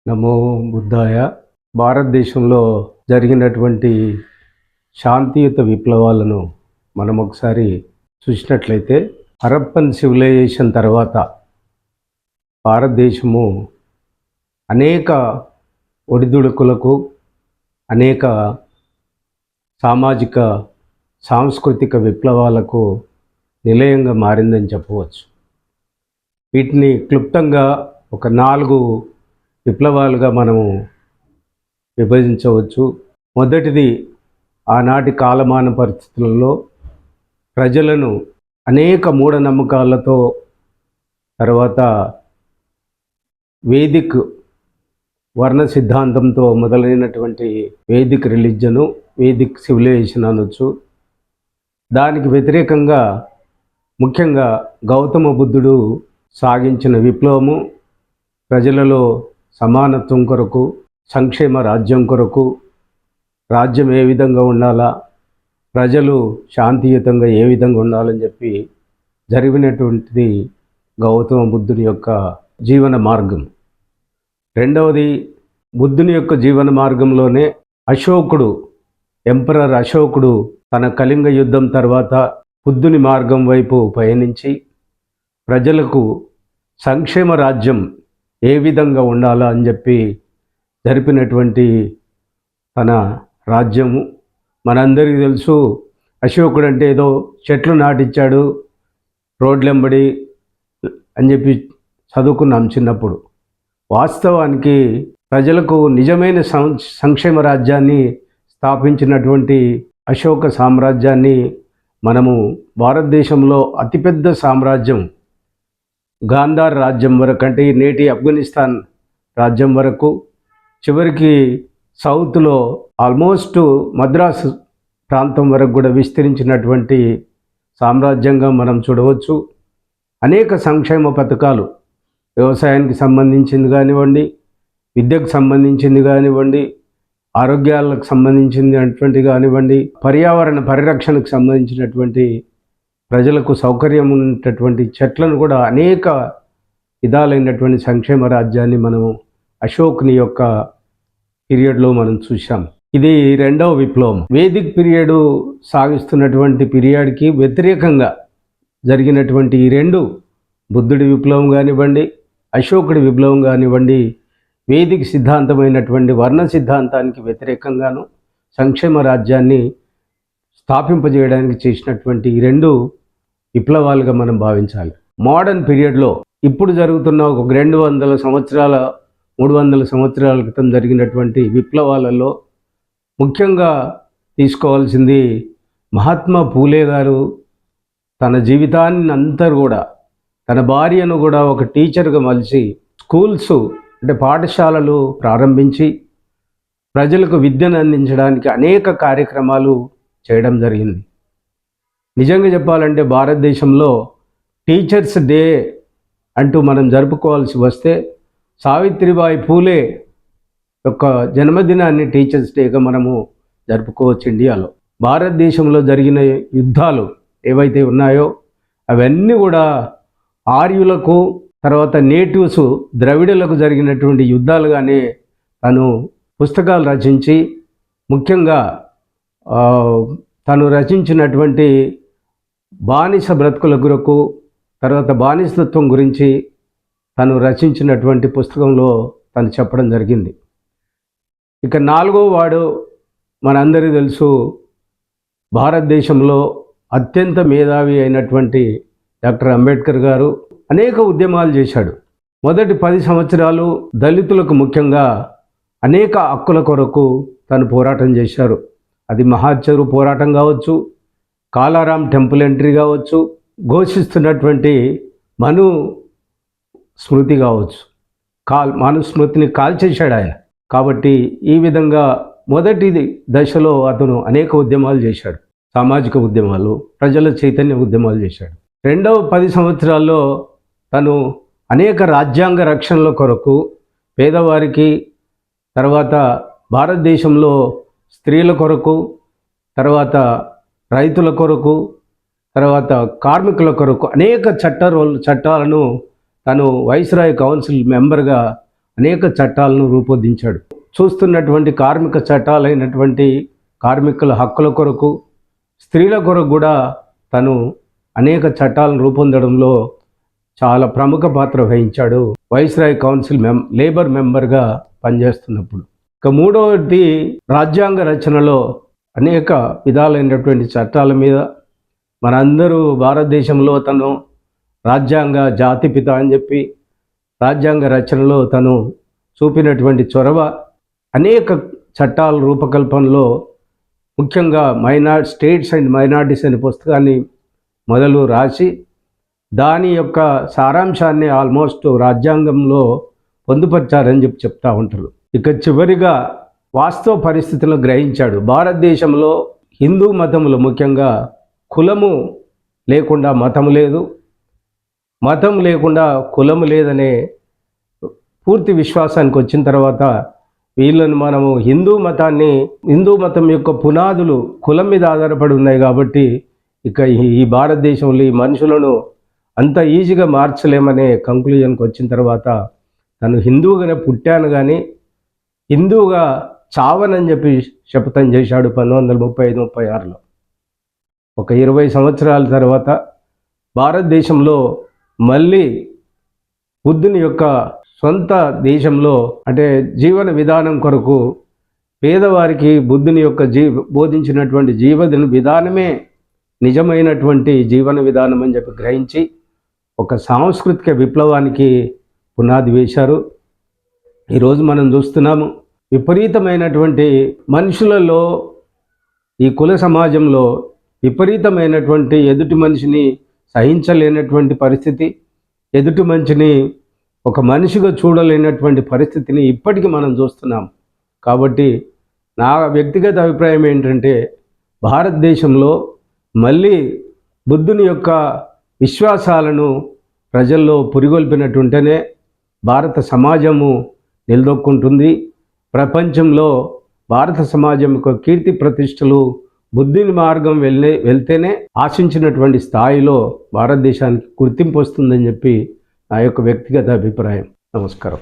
నమో బుద్ధాయ. భారతదేశంలో జరిగినటువంటి శాంతియుత విప్లవాలను మనం ఒకసారి చూసినట్లయితే హరప్పన్ సివిలైజేషన్ తర్వాత భారతదేశము అనేక ఒడిదుడుకులకు, అనేక సామాజిక సాంస్కృతిక విప్లవాలకు నిలయంగా మారిందని చెప్పవచ్చు. వీటిని క్లుప్తంగా ఒక 4 విప్లవాలుగా మనము విభజించవచ్చు. మొదటిది, ఆనాటి కాలమాన పరిస్థితులలో ప్రజలను అనేక మూఢనమ్మకాలతో, తర్వాత వేదిక్ వర్ణ సిద్ధాంతంతో మొదలైనటువంటి వేదిక్ రిలీజను, వేదిక్ సివిలైజేషన్ అనొచ్చు. దానికి వ్యతిరేకంగా ముఖ్యంగా గౌతమ బుద్ధుడు సాగించిన విప్లవము ప్రజలలో సమానత్వం కొరకు, సంక్షేమ రాజ్యం కొరకు, రాజ్యం ఏ విధంగా ఉండాలా, ప్రజలు శాంతియుతంగా ఏ విధంగా ఉండాలని చెప్పి జరిగినటువంటిది గౌతమ బుద్ధుని యొక్క జీవన మార్గం. రెండవది, బుద్ధుని యొక్క జీవన మార్గంలోనే అశోకుడు, ఎంపరర్ అశోకుడు తన కళింగ యుద్ధం తర్వాత బుద్ధుని మార్గం వైపు పయనించి ప్రజలకు సంక్షేమ రాజ్యం ఏ విధంగా ఉండాలా అని చెప్పి జరిపినటువంటి తన రాజ్యము. మనందరికీ తెలుసు, అశోకుడు అంటే ఏదో చెట్లు నాటించాడు రోడ్లెంబడి అని చెప్పి చదువుకున్నాం చిన్నప్పుడు. వాస్తవానికి ప్రజలకు నిజమైన సంక్షేమ రాజ్యాన్ని స్థాపించినటువంటి అశోక సామ్రాజ్యాన్ని మనము భారతదేశంలో అతిపెద్ద సామ్రాజ్యం గాంధార్ రాజ్యం వరకు, అంటే నేటి ఆఫ్ఘనిస్తాన్ రాజ్యం వరకు, చివరికి సౌత్లో ఆల్మోస్ట్ మద్రాసు ప్రాంతం వరకు కూడా విస్తరించినటువంటి సామ్రాజ్యంగా మనం చూడవచ్చు. అనేక సంక్షేమ పథకాలు, వ్యవసాయానికి సంబంధించింది కానివ్వండి, విద్యకు సంబంధించింది కానివ్వండి, ఆరోగ్యాలకు సంబంధించినటువంటి కానివ్వండి, పర్యావరణ పరిరక్షణకు సంబంధించినటువంటి, ప్రజలకు సౌకర్యం ఉన్నటువంటి చెట్లను కూడా అనేక విధాలైనటువంటి సంక్షేమ రాజ్యాన్ని మనము అశోక్ని యొక్క పీరియడ్లో మనం చూసాం. ఇది రెండవ విప్లవం. వేదిక్ పీరియడ్ సాగిస్తున్నటువంటి పీరియడ్కి వ్యతిరేకంగా జరిగినటువంటి ఈ రెండు, బుద్ధుడి విప్లవం కానివ్వండి, అశోకుడి విప్లవం కానివ్వండి, వేదిక్ సిద్ధాంతమైనటువంటి వర్ణ సిద్ధాంతానికి వ్యతిరేకంగాను సంక్షేమ రాజ్యాన్ని స్థాపింపజేయడానికి చేసినటువంటి ఈ రెండు విప్లవాలుగా మనం భావించాలి. మోడర్న్ పీరియడ్లో ఇప్పుడు జరుగుతున్న ఒక 200 సంవత్సరాల 300 సంవత్సరాల క్రితం జరిగినటువంటి విప్లవాలలో ముఖ్యంగా తీసుకోవాల్సింది, మహాత్మా పూలే గారు తన జీవితాన్ని అంతా కూడా, తన భార్యను కూడా ఒక టీచర్గా మలిచి స్కూల్స్ అంటే పాఠశాలలు ప్రారంభించి ప్రజలకు విద్యను అందించడానికి అనేక కార్యక్రమాలు చేయడం జరిగింది. నిజంగా చెప్పాలంటే భారతదేశంలో టీచర్స్ డే అంటూ మనం జరుపుకోవాల్సి వస్తే సావిత్రిబాయి పూలే యొక్క జన్మదినాన్ని టీచర్స్ డేగా మనము జరుపుకోవచ్చు ఇండియాలో. భారతదేశంలో జరిగిన యుద్ధాలు ఏవైతే ఉన్నాయో అవన్నీ కూడా ఆర్యులకు, తర్వాత నేటివ్స్ ద్రవిడులకు జరిగినటువంటి యుద్ధాలుగానే తను పుస్తకాలు రచించి, ముఖ్యంగా తను రచించినటువంటి బానిస బ్రతుకుల గురకు, తర్వాత బానిసత్వం గురించి తను రచించినటువంటి పుస్తకంలో తను చెప్పడం జరిగింది. ఇక 4వ వాడు మనందరికీ తెలుసు, భారతదేశంలో అత్యంత మేధావి అయినటువంటి డాక్టర్ అంబేద్కర్ గారు అనేక ఉద్యమాలు చేశాడు. మొదటి 10 సంవత్సరాలు దళితులకు ముఖ్యంగా అనేక హక్కుల కొరకు తను పోరాటం చేశారు. అది మహాచెరువు పోరాటం కావచ్చు, కాలారాం టెంపుల్ ఎంట్రీ కావచ్చు, ఘోషిస్తున్నటువంటి మను స్మృతి కావచ్చు. మను స్మృతిని కాల్చేశాడు ఆయన. కాబట్టి ఈ విధంగా మొదటి దశలో అతను అనేక ఉద్యమాలు చేశాడు, సామాజిక ఉద్యమాలు, ప్రజల చైతన్య ఉద్యమాలు చేశాడు. రెండవ 10 సంవత్సరాల్లో తను అనేక రాజ్యాంగ రక్షణల కొరకు, పేదవారికి, తర్వాత భారతదేశంలో స్త్రీల కొరకు, తర్వాత రైతుల కొరకు, తర్వాత కార్మికుల కొరకు అనేక చట్టాలను తను వైస్రాయ్ కౌన్సిల్ మెంబర్గా అనేక చట్టాలను రూపొందించాడు. చూస్తున్నటువంటి కార్మిక చట్టాలైనటువంటి కార్మికుల హక్కుల కొరకు, స్త్రీల కొరకు కూడా తను అనేక చట్టాలను రూపొందడంలో చాలా ప్రముఖ పాత్ర వహించాడు వైస్రాయ్ కౌన్సిల్ లేబర్ మెంబర్గా పనిచేస్తున్నప్పుడు. ఇక మూడవది, రాజ్యాంగ రచనలో అనేక విధాలైనటువంటి చట్టాల మీద మనందరూ భారతదేశంలో తను రాజ్యాంగ జాతిపిత అని చెప్పి రాజ్యాంగ రచనలో తను చూపినటువంటి చొరవ అనేక చట్టాల రూపకల్పనలో, ముఖ్యంగా స్టేట్స్ అండ్ మైనారిటీస్ అనే పుస్తకాన్ని మొదలు రాసి దాని యొక్క సారాంశాన్ని ఆల్మోస్ట్ రాజ్యాంగంలో పొందుపరిచారని చెప్తా ఉంటారు. ఇక చివరిగా వాస్తవ పరిస్థితులను గ్రహించాడు. భారతదేశంలో హిందూ మతములు, ముఖ్యంగా కులము లేకుండా మతము లేదు, మతం లేకుండా కులము లేదనే పూర్తి విశ్వాసానికి వచ్చిన తర్వాత వీళ్ళను మనము హిందూ మతం యొక్క పునాదులు కులం మీద ఆధారపడి ఉన్నాయి కాబట్టి ఇక ఈ భారతదేశంలో ఈ మనుషులను అంత ఈజీగా మార్చలేమనే కంక్లూజన్కి వచ్చిన తర్వాత తను హిందువుగానే పుట్టాను కానీ హిందువుగా చావనని చెప్పి శపథం చేశాడు 1935-36లో. ఒక 20 సంవత్సరాల తర్వాత భారతదేశంలో మళ్ళీ బుద్ధుని యొక్క సొంత దేశంలో, అంటే జీవన విధానం కొరకు పేదవారికి బుద్ధుని యొక్క బోధించినటువంటి విధానమే నిజమైనటువంటి జీవన విధానం అని చెప్పి గ్రహించి ఒక సాంస్కృతిక విప్లవానికి పునాది వేశారు. ఈరోజు మనం చూస్తున్నాము, విపరీతమైనటువంటి మనుషులలో, ఈ కుల సమాజంలో విపరీతమైనటువంటి ఎదుటి మనిషిని సహించలేనటువంటి పరిస్థితి, ఎదుటి మనిషిని ఒక మనిషిగా చూడలేనటువంటి పరిస్థితిని ఇప్పటికీ మనం చూస్తున్నాం. కాబట్టి నా వ్యక్తిగత అభిప్రాయం ఏంటంటే, భారతదేశంలో మళ్ళీ బుద్ధుని యొక్క విశ్వాసాలను ప్రజల్లో పురిగొల్పినట్టుంటేనే భారత సమాజము నిలదొక్కుంటుంది. ప్రపంచంలో భారత సమాజం యొక్క కీర్తి ప్రతిష్టలు బుద్ధుని మార్గం వెళ్తేనే ఆశించినటువంటి స్థాయిలో భారతదేశానికి గుర్తింపు వస్తుందని చెప్పి నా యొక్క వ్యక్తిగత అభిప్రాయం. నమస్కారం.